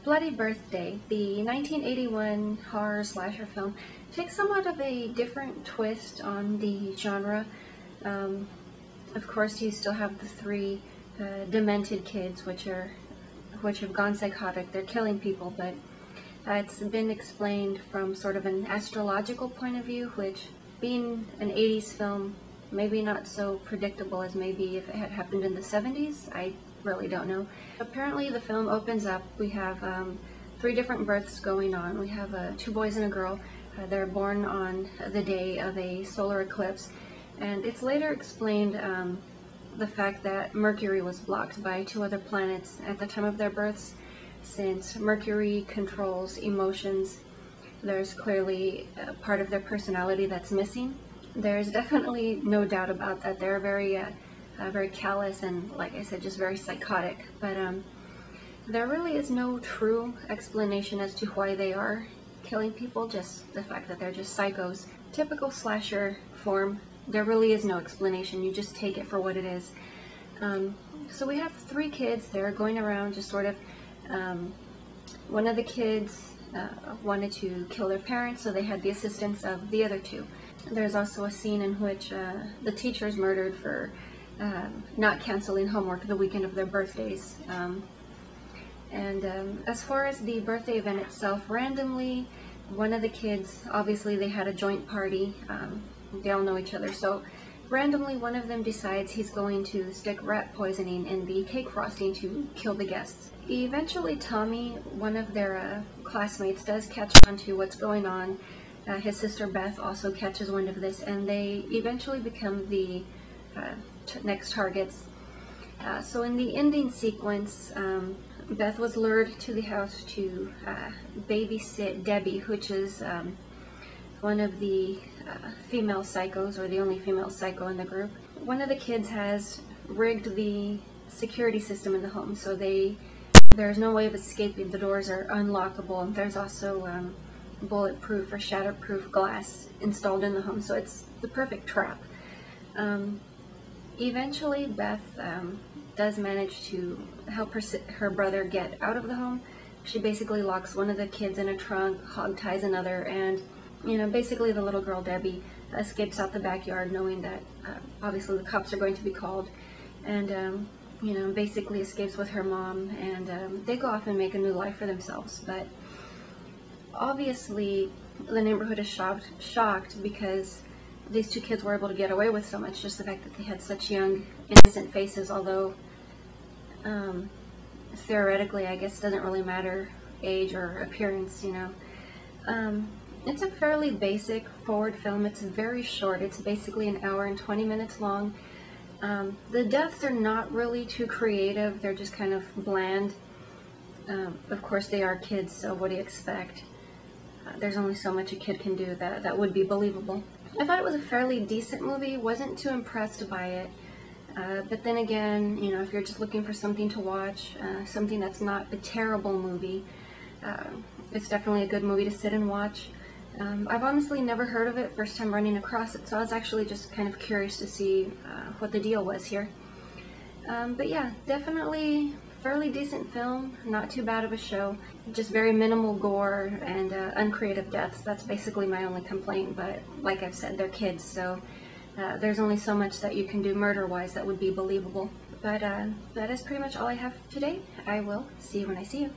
Bloody Birthday, the 1981 horror slasher film, takes somewhat of a different twist on the genre. Of course, you still have the three demented kids, which have gone psychotic. They're killing people, but it's been explained from sort of an astrological point of view, which, being an 80s film, maybe not so predictable as maybe if it had happened in the 70s. I really don't know. Apparently the film opens up, we have three different births going on. We have two boys and a girl. They're born on the day of a solar eclipse, and it's later explained the fact that Mercury was blocked by two other planets at the time of their births. Since Mercury controls emotions, there's clearly a part of their personality that's missing. There's definitely no doubt about that. They're very callous and, like I said, just very psychotic. But there really is no true explanation as to why they are killing people, just the fact that they're just psychos. Typical slasher form, there really is no explanation. You just take it for what it is. So we have three kids. They're going around just sort of, one of the kids wanted to kill their parents, so they had the assistance of the other two. There's also a scene in which the teacher is murdered for not canceling homework the weekend of their birthdays. As far as the birthday event itself, randomly, one of the kids, obviously they had a joint party, they all know each other, so randomly one of them decides he's going to stick rat poisoning in the cake frosting to kill the guests. Eventually Tommy, one of their classmates, does catch on to what's going on. His sister Beth also catches wind of this, and they eventually become the next targets. So in the ending sequence, Beth was lured to the house to babysit Debbie, which is one of the female psychos, or the only female psycho in the group. One of the kids has rigged the security system in the home, so there's no way of escaping. The doors are unlockable, and there's also bulletproof or shatterproof glass installed in the home, so it's the perfect trap. Eventually Beth does manage to help her brother get out of the home. She basically locks one of the kids in a trunk, hog ties another, and basically the little girl Debbie escapes out the backyard, knowing that obviously the cops are going to be called, and basically escapes with her mom, and they go off and make a new life for themselves. But obviously the neighborhood is shocked because these two kids were able to get away with so much, just the fact that they had such young, innocent faces, although theoretically I guess it doesn't really matter age or appearance, It's a fairly basic forward film. It's very short. It's basically an hour and 20 minutes long. The deaths are not really too creative. They're just kind of bland. Of course they are kids, so what do you expect? There's only so much a kid can do that would be believable. I thought it was a fairly decent movie. Wasn't too impressed by it. But then again, if you're just looking for something to watch, something that's not a terrible movie, it's definitely a good movie to sit and watch. I've honestly never heard of it, first time running across it, so I was actually just kind of curious to see what the deal was here. But yeah, definitely fairly decent film, not too bad of a show, just very minimal gore and uncreative deaths. That's basically my only complaint, but like I've said, they're kids, so there's only so much that you can do murder-wise that would be believable. But that is pretty much all I have today. I will see you when I see you.